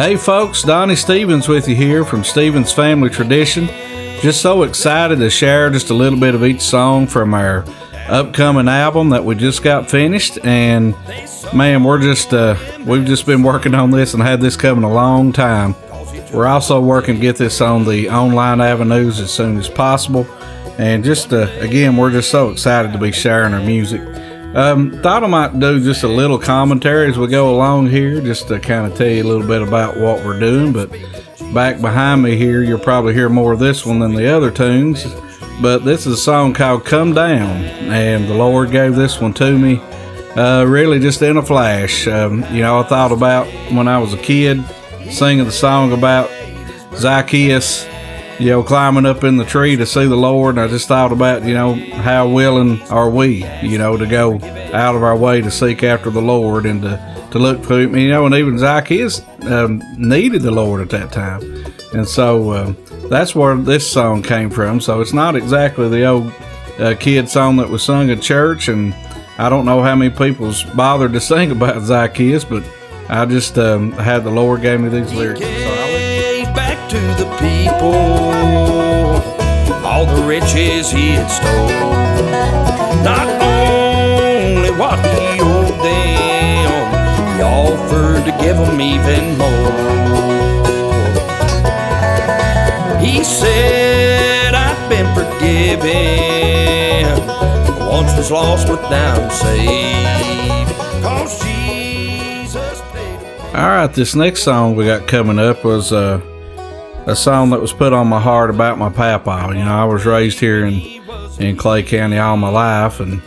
Hey folks, Donnie Stevens with you here from Stevens Family Tradition. Just so excited to share just a little bit of each song from our upcoming album that we just got finished. And man, we've just been working on this and had this coming a long time. We're also working to get this on the online avenues as soon as possible. And again, we're just so excited to be sharing our music. Thought I might do just a little commentary as we go along here, just to kind of tell you a little bit about what we're doing. But back behind me here, you'll probably hear more of this one than the other tunes. But this is a song called Come Down, and the Lord gave this one to me really just in a flash. I thought about when I was a kid singing the song about Zacchaeus, climbing up in the tree to see the Lord. And I just thought about, how willing are we, to go out of our way to seek after the Lord and to look for him. And even Zacchaeus needed the Lord at that time. And so that's where this song came from. So it's not exactly the old kid song that was sung at church. And I don't know how many people's bothered to sing about Zacchaeus, but I just had the Lord gave me these lyrics. Back to the people all the riches he had stole. Not only what he owed them, he offered to give them even more. He said, I've been forgiven, once was lost but now I'm saved, 'cause Jesus paid. Alright, this next song we got coming up was a song that was put on my heart about my papa. I was raised here in Clay County all my life, and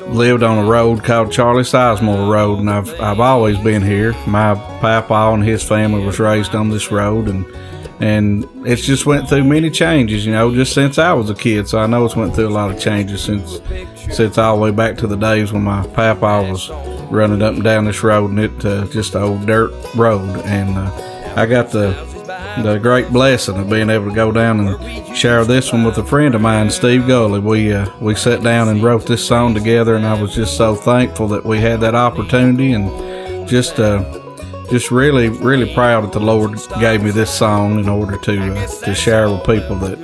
lived on a road called Charlie Sizemore Road, and I've always been here. My papa and his family was raised on this road, and it's just went through many changes, just since I was a kid. So I know it's went through a lot of changes since all the way back to the days when my papa was running up and down this road, and it just an old dirt road. And I got the great blessing of being able to go down and share this one with a friend of mine, Steve Gully. We sat down and wrote this song together, and I was just so thankful that we had that opportunity, and just really, really proud that the Lord gave me this song in order to share with people that,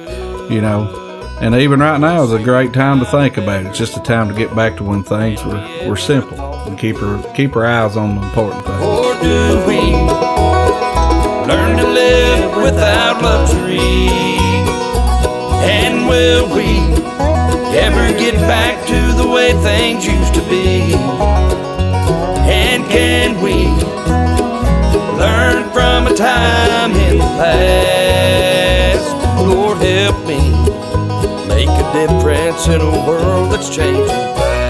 and even right now is a great time to think about it. It's just a time to get back to when things were simple and keep our eyes on the important things. Or do we learn to live without luxury? And will we ever get back to the way things used to be? And can we learn from a time in the past? Lord, help me make a difference in a world that's changing fast.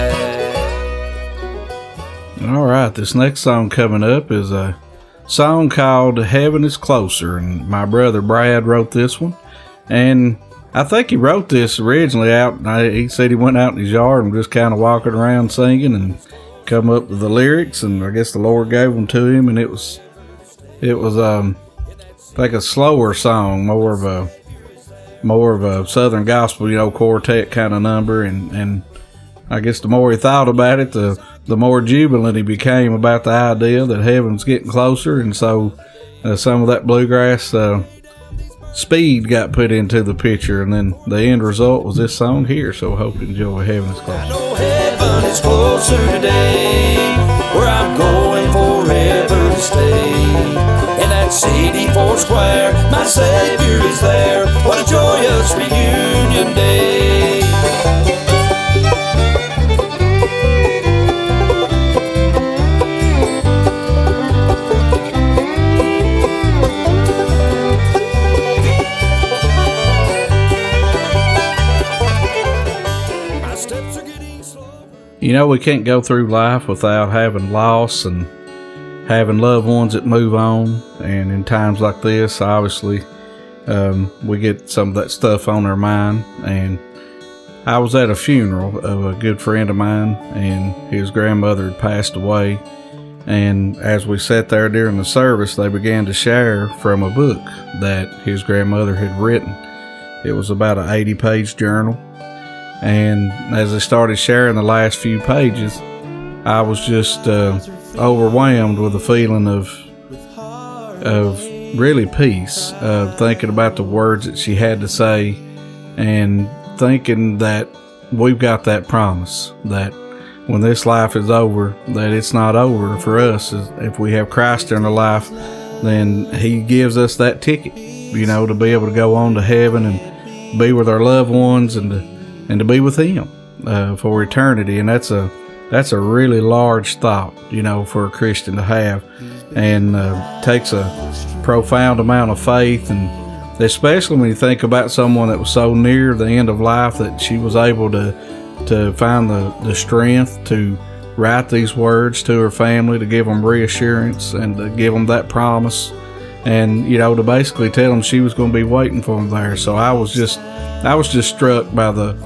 All right, this next song coming up is a song called Heaven is Closer, and my brother Brad wrote this one. And I think he wrote this originally out, he said he went out in his yard and just kind of walking around singing and come up with the lyrics, and I guess the Lord gave them to him, and it was like a slower song, more of a Southern gospel, quartet kind of number, and I guess the more he thought about it, the more jubilant he became about the idea that heaven's getting closer. And so some of that bluegrass speed got put into the picture, and then the end result was this song here. So I hope you enjoy Heaven is Closer. I know heaven is closer today, where I'm going forever to stay. In that city four square, my Savior is there. What a joyous reunion day. We can't go through life without having loss and having loved ones that move on. And in times like this, obviously, we get some of that stuff on our mind. And I was at a funeral of a good friend of mine, and his grandmother had passed away. And as we sat there during the service, they began to share from a book that his grandmother had written. It was about an 80-page journal. And as I started sharing the last few pages, I was just overwhelmed with a feeling of of really peace, thinking about the words that she had to say, and thinking that we've got that promise that when this life is over, that it's not over for us. If we have Christ in our life, then He gives us that ticket, to be able to go on to heaven and be with our loved ones and to be with Him for eternity. And that's a really large thought, for a Christian to have, and takes a profound amount of faith, and especially when you think about someone that was so near the end of life that she was able to find the strength to write these words to her family, to give them reassurance and to give them that promise, and to basically tell them she was going to be waiting for them there. So I was just struck by the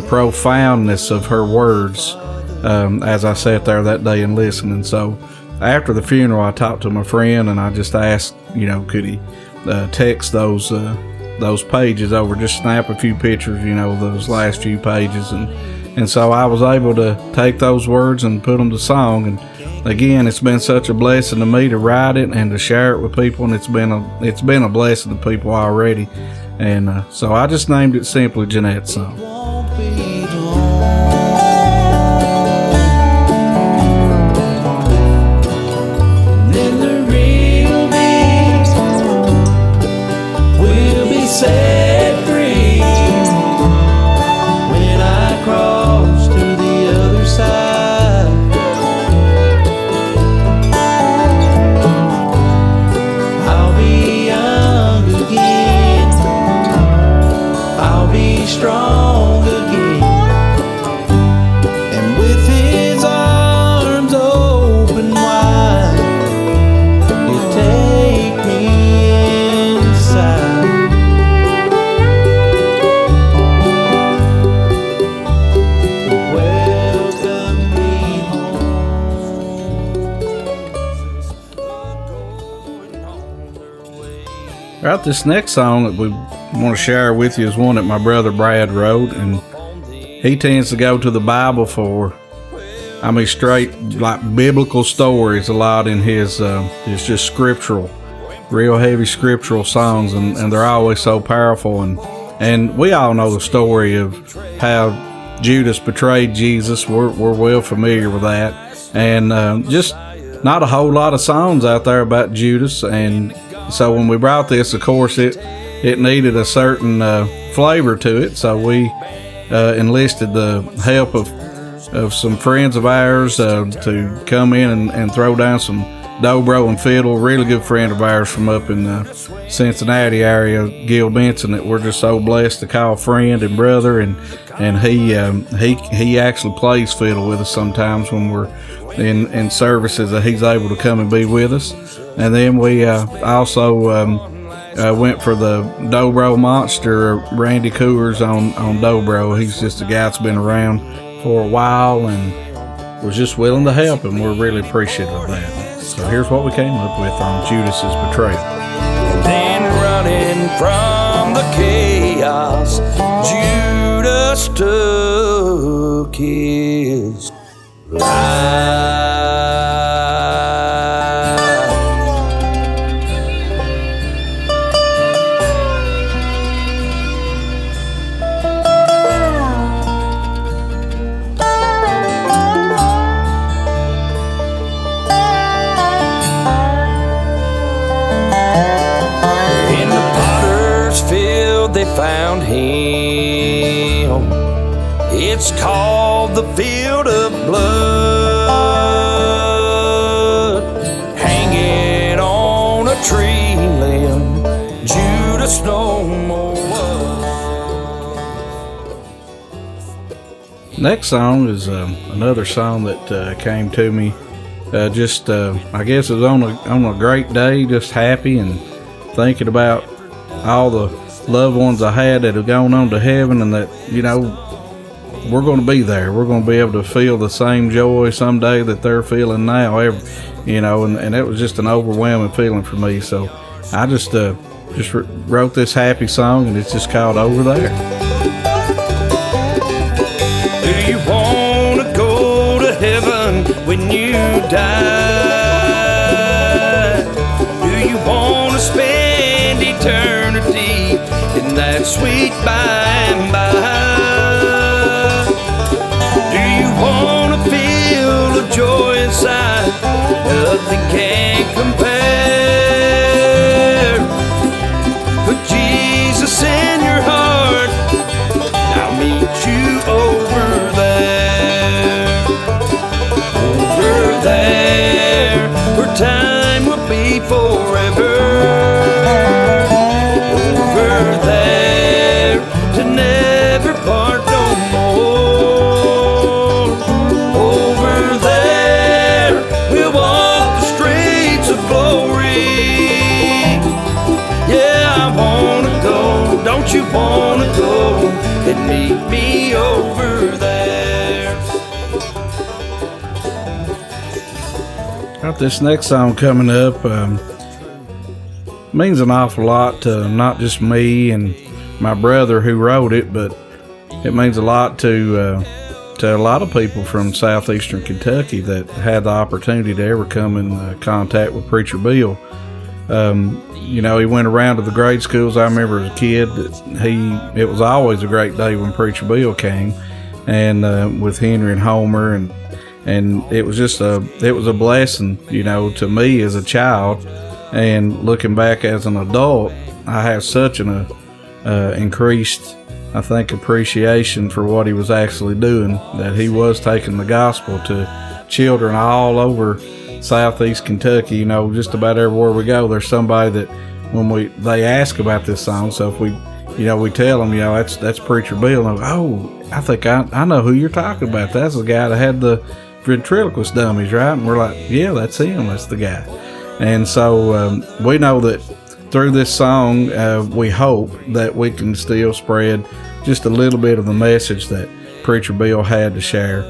profoundness of her words as I sat there that day and listened. And so after the funeral, I talked to my friend and I just asked, could he text those pages over, just snap a few pictures, those last few pages, and so I was able to take those words and put them to song. And again, it's been such a blessing to me to write it and to share it with people, and it's been a blessing to people already. And so I just named it simply Jeanette's Song. Set free when I cross to the other side. I'll be young again, I'll be strong again, and with His arms open wide, He'll take me inside. Right, this next song that we want to share with you is one that my brother Brad wrote, and he tends to go to the Bible for, straight like biblical stories a lot in his it's just scriptural, real heavy scriptural songs, and they're always so powerful. And we all know the story of how Judas betrayed Jesus. We're well familiar with that, and just not a whole lot of songs out there about Judas. And so when we brought this, of course, it needed a certain flavor to it. So we enlisted the help of some friends of ours to come in and throw down some dobro and fiddle. Really good friend of ours from up in the Cincinnati area, Gil Benson, that we're just so blessed to call friend and brother. And he actually plays fiddle with us sometimes when we're in services, that he's able to come and be with us. And then we also went for the dobro monster, Randy Coors on dobro. He's just a guy that's been around for a while and was just willing to help, and we're really appreciative of that. So here's what we came up with on Judas's betrayal. And then running from the chaos, Judas took his life. They found him. It's called the field of blood, hanging on a tree limb. Judas no more. Next song is another song that came to me. I guess it was on a great day, just happy and thinking about all the loved ones I had that have gone on to heaven, and that, we're going to be there. We're going to be able to feel the same joy someday that they're feeling now, and it was just an overwhelming feeling for me. So I just wrote this happy song, and it's just called Over There. Do you want to go to heaven when you die? Do you want sweet by and by. Do you want to feel the joy inside? Nothing can compare. Put Jesus in your heart, I'll meet you over there. Over there, where time will be forever. Over there, to never part no more. Over there, we'll walk the streets of glory. Yeah, I wanna go, don't you wanna go and meet me over there? Got this next song coming up. Means an awful lot to not just me and my brother who wrote it, but it means a lot to a lot of people from southeastern Kentucky that had the opportunity to ever come in contact with Preacher Bill. You know, he went around to the grade schools. I remember as a kid that it was always a great day when Preacher Bill came, and with Henry and Homer, and it was just a blessing, you know, to me as a child. And looking back as an adult, I have such an increased, I think, appreciation for what he was actually doing, that he was taking the gospel to children all over southeast Kentucky. You know, just about everywhere we go, there's somebody that when they ask about this song. So if we tell them, you know, that's Preacher Bill, and oh, I think I know who you're talking about. That's the guy that had the ventriloquist dummies, right? And we're like, yeah, that's him. That's the guy. And so we know that through this song, we hope that we can still spread just a little bit of the message that Preacher Bill had to share.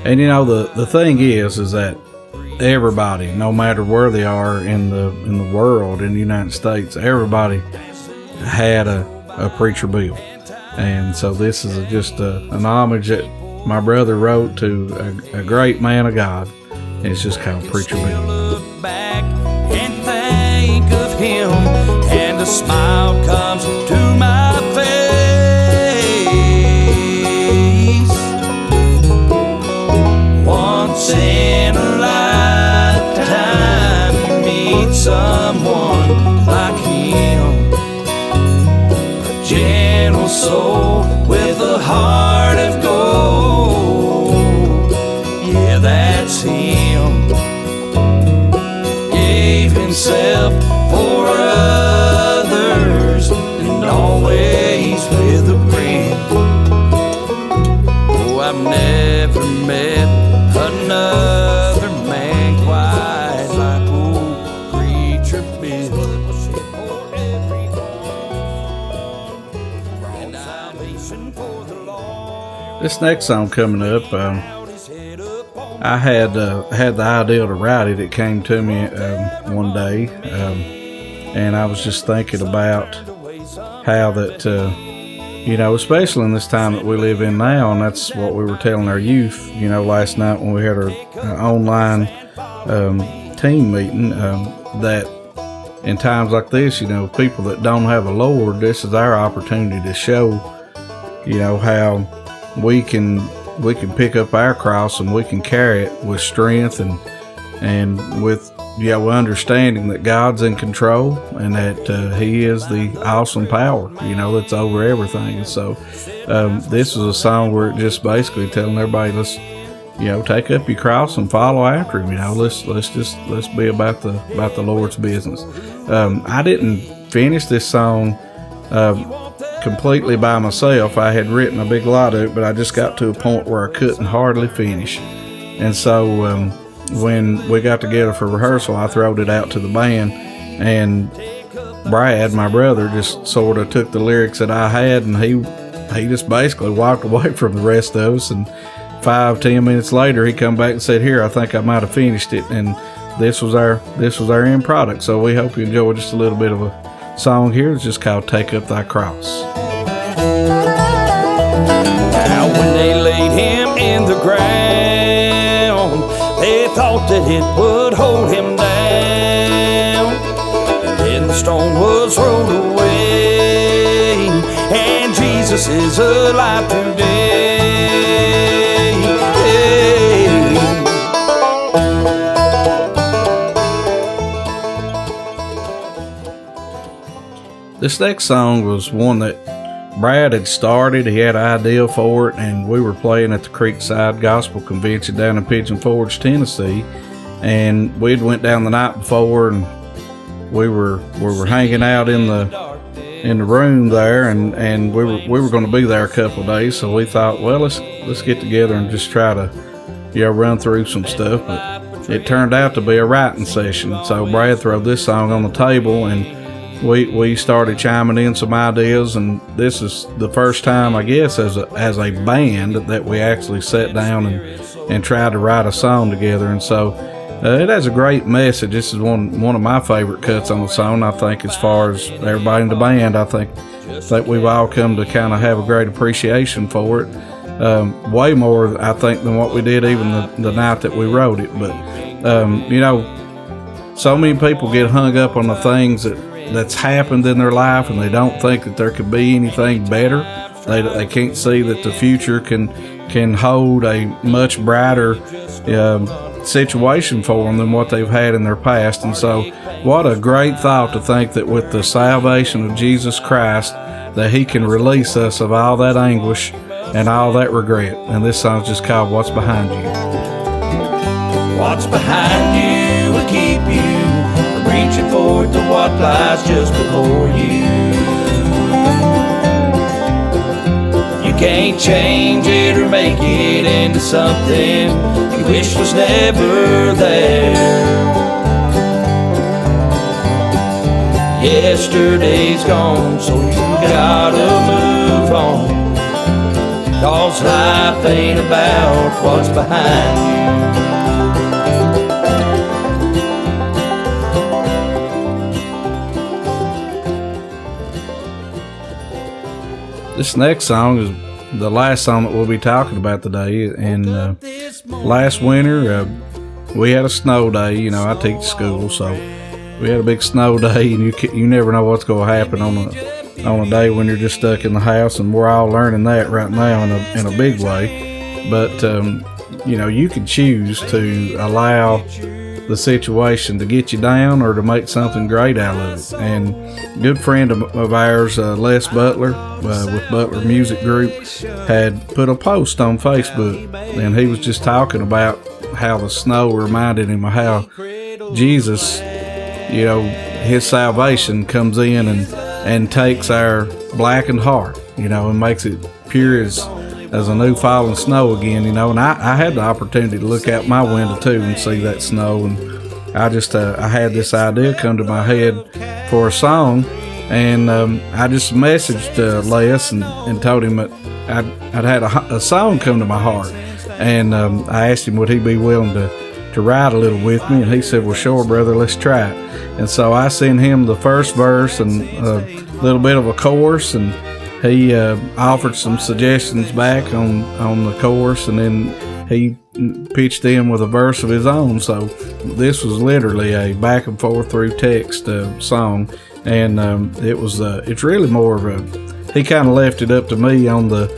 And you know, the thing is that everybody, no matter where they are in the world, in the United States, everybody had a Preacher Bill. And so this is just an homage that my brother wrote to a great man of God. It's just called Preacher Bill. Look back and think of him, and a smile comes to my face. Once in a lifetime, you meet someone like him, a gentle soul with a heart of gold. Yeah, that's him. Gave himself for others, and always with a grin. Oh, I've never met another man quite like old Preacher Bill. And I'm racing for the Lord. This next song coming up, I had the idea to write it. It came to me one day, and I was just thinking about how that, you know, especially in this time that we live in now, and that's what we were telling our youth, you know, last night when we had our online team meeting, that in times like this, you know, people that don't have a Lord, this is our opportunity to show, you know, how we can pick up our cross and we can carry it with strength and with, you know, understanding that God's in control and that He is the awesome power, you know, that's over everything. And so this is a song where it just basically telling everybody, let's, you know, take up your cross and follow after Him. You know, let's be about the Lord's business. I didn't finish this song completely by myself. I had written a big lot of it, but I just got to a point where I couldn't hardly finish. And so when we got together for rehearsal, I throwed it out to the band, and Brad, my brother, just sort of took the lyrics that I had, and he just basically walked away from the rest of us. And 5-10 minutes later, he come back and said, "Here, I think I might have finished it." And this was our end product. So we hope you enjoy just a little bit of a song here. It's just called "Take Up Thy Cross." Now when they laid him in the ground, they thought that it would hold him down. And then the stone was rolled away, alive today. This next song was one that Brad had started. He had an idea for it, and we were playing at the Creekside Gospel Convention down in Pigeon Forge, Tennessee. And we'd went down the night before, and we were hanging out in the room there, and we were going to be there a couple of days. So we thought, well, let's get together and just try to run through some stuff. But it turned out to be a writing session. So Brad threw this song on the table, and we started chiming in some ideas, and this is the first time, I guess, as a band that we actually sat down and tried to write a song together. And so it has a great message. This is one of my favorite cuts on the song. I think as far as everybody in the band, I think that we've all come to kind of have a great appreciation for it. Way more, I think, than what we did even the night that we wrote it. But, so many people get hung up on the things that's happened in their life, and they don't think that there could be anything better. They can't see that the future can hold a much brighter situation for them than what they've had in their past. And so what a great thought to think that with the salvation of Jesus Christ, that he can release us of all that anguish and all that regret. And this song's just called What's Behind You. What's behind you will keep you from reaching forward to what lies just before you. You can't change it or make it into something you wish was never there. Yesterday's gone, so you gotta move on, 'cause life ain't about what's behind you. This next song is the last song that we'll be talking about today. And last winter, we had a snow day. I teach school, so we had a big snow day, and you never know what's going to happen on a day when you're just stuck in the house. And we're all learning that right now in a big way. But you can choose to allow the situation to get you down or to make something great out of it. And a good friend of ours, Les Butler, with Butler Music Group, had put a post on Facebook, and he was just talking about how the snow reminded him of how Jesus, his salvation comes in and takes our blackened heart, and makes it pure as a new fallen snow again, and I had the opportunity to look out my window too and see that snow, and I just I had this idea come to my head for a song, and I just messaged Les and told him that I'd had a song come to my heart, and I asked him would he be willing to write a little with me, and he said, well, sure, brother, let's try it. And so I sent him the first verse and a little bit of a chorus, and he offered some suggestions back on the chorus, and then he pitched in with a verse of his own. So this was literally a back and forth through text song, and it's really more of a, he kind of left it up to me on the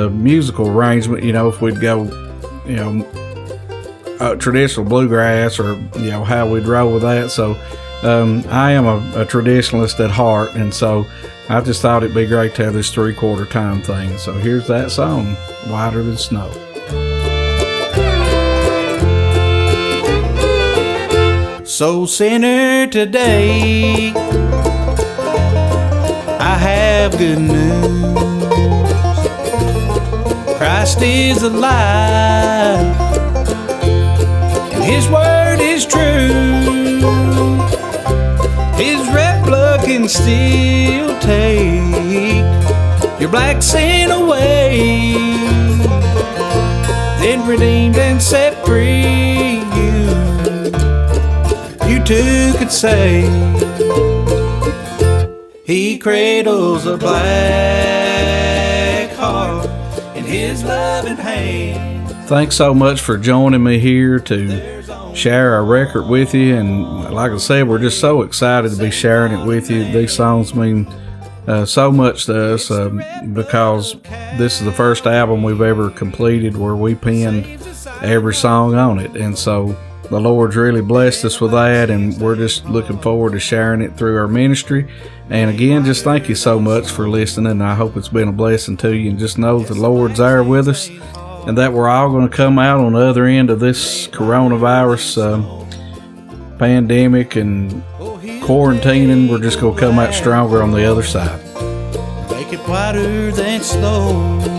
musical arrangement. If we'd go, traditional bluegrass, or how we'd roll with that. So I am a traditionalist at heart, and so I just thought it'd be great to have this 3/4 time thing. So here's that song, Whiter Than Snow. So sinner, today I have good news. Christ is alive, and his word is true. His red blood can still take your black sin away, then redeemed and set free. You too could say he cradles a black heart in his loving hand. Thanks so much for joining me here to share our record with you. And like I said, we're just so excited to be sharing it with you. These songs mean so much to us because this is the first album we've ever completed where we penned every song on it. And so the Lord's really blessed us with that, and we're just looking forward to sharing it through our ministry. And again, just thank you so much for listening. I hope it's been a blessing to you, and just know the Lord's there with us and that we're all going to come out on the other end of this coronavirus pandemic and quarantining. We're just going to come out stronger on the other side. Make it whiter than snow.